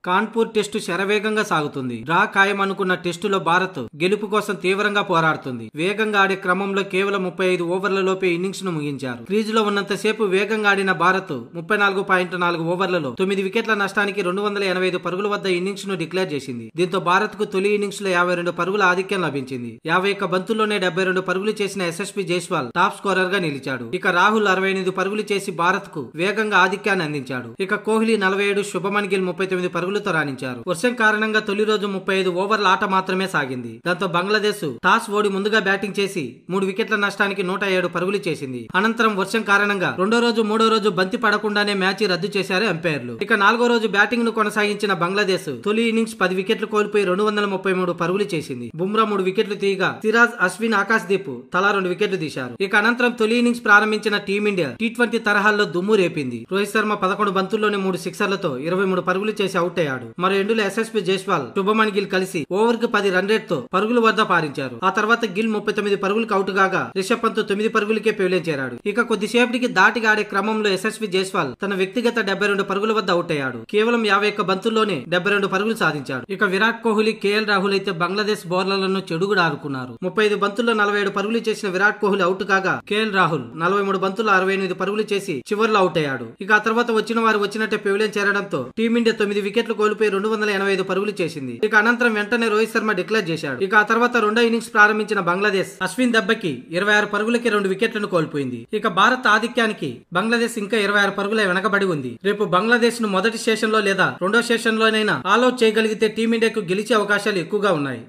Kanpur test శరవేగంగా సాగుతుంది. Draw ఖాయమనుకున్న టెస్టులో భారత్ గెలుపు కోసం తీవ్రంగా పోరాడుతుంది. వేగంగా ఆడే క్రమంలో కేవలం 35 ఓవర్లలోపే ఇన్నింగ్స్ ను ముగించారు. క్రీజులో ఉన్నంతసేపు వేగంగా ఆడిన భారత్ 34.4 ఓవర్లలో 9 వికెట్ల నష్టానికి 285 పరుగుల వద్ద ఇన్నింగ్స్ ను డిక్లేర్ చేసింది. దీంతో భారత్ కు తొలి ఇన్నింగ్స్ లో 52 పరుగుల ఆధిక్యం లభించింది. 51 బంతుల్లోనే 72 పరుగులు చేసిన యశస్వి జైస్వాల్ టాప్ స్కోరర్ గా నిలిచాడు. ఇక రాహుల్ 68 పరుగులు చేసి భారత్ కు వేగంగా ఆధిక్యాన్ని అందించాడు. ఇక కోహ్లీ 47, శుభమన్ గిల్ 39 పరుగులతో రాణించారు. వర్షం కారణంగా తొలి రోజు 35 ఓవర్ల ఆట మాత్రమే సాగింది. దాంతో బంగ్లాదేశ్ టాస్ ఓడి ముందుగా బ్యాటింగ్ చేసి 3 వికెట్ల నష్టానికి 107 పరుగులు చేసింది. అనంతరం వర్షం కారణంగా రెండో రోజు మూడో రోజు బంతి పడకుండానే మ్యాచ్ రద్దు చేశారు అంపైర్లు. ఇక 4గో రోజు బ్యాటింగ్ ను కొనసాగించిన బంగ్లాదేశ్ తొలి ఇన్నింగ్స్ 10 వికెట్లు కోల్పోయి 233 పరుగులు చేసింది. బుమ్రా 3 వికెట్లు తీయగా సిరాజ్, అశ్విన్, ఆకాశ్ దీప్ తలా 2 వికెట్లు తీశారు. ఇక అనంతరం తొలి ఇన్నింగ్స్ ప్రారంభించిన టీమిండియా టీ20 తరహాల్లో దుమ్ము రేపింది. రోహిత్ శర్మ 11 బంతుల్లోనే 3 సిక్సర్లతో 23 పరుగులు చేసి అవుట్ అయ్యాడు. మరో ఎండులో యశస్వి జైస్వాల్, శుభమన్ గిల్ కలిసి ఓవర్ కి 10 రన్ రేట్ తో పరుగుల వద్ద పారించారు. ఆ తర్వాత గిల్ 39 పరుగులకు అవుట్ కాగా రిషబ్ పంత్ 9 పరుగులకే పెవిలియన్ చేరాడు. ఇక కొద్దిసేపటికి దాటిగా ఆడే క్రమంలో యశస్వి జైస్వాల్ తన వ్యక్తిగత 72 పరుగుల వద్ద అవుట్ అయ్యాడు. కేవలం 51 బంతుల్లోనే 72 పరుగులు సాధించాడు. ఇక విరాట్ కోహ్లీ, కేఎల్ రాహుల్ అయితే బంగ్లాదేశ్ బౌలర్లను చెడుగుడు ఆడుకున్నారు. 35 బంతుల్లో 47 పరుగులు చేసిన విరాట్ కోహ్లీ అవుట్ కాగా కేఎల్ రాహుల్ 43 బంతుల్లో 68 పరుగులు చేసి చివర్లో అవుట్ అయ్యాడు. ఇక ఆ తర్వాత వచ్చిన వారు వచ్చినట్టే పెవిలియన్ చేరడంతో టీమిండియా 9 వికెట్లు కోల్పోయి 285 పరుగులు చేసింది. ఇక అనంతరం వెంటనే రోహిత్ శర్మ డిక్లేర్ చేశాడు. ఇక ఆ తర్వాత రెండో ఇన్నింగ్స్ ప్రారంభించిన బంగ్లాదేశ్ అశ్విన్ దెబ్బకి 26 పరుగులకి 2 వికెట్లను కోల్పోయింది. ఇక భారత్ ఆధిక్యానికి బంగ్లాదేశ్ ఇంకా 26 పరుగుల వెనకబడి ఉంది. రేపు బంగ్లాదేశ్ ను మొదటి సెషన్ లో లేదా రెండో సెషన్ లోనైనా ఆల్అౌట్ చేయగలిగితే టీమిండియాకు గెలిచే అవకాశాలు ఎక్కువగా ఉన్నాయి.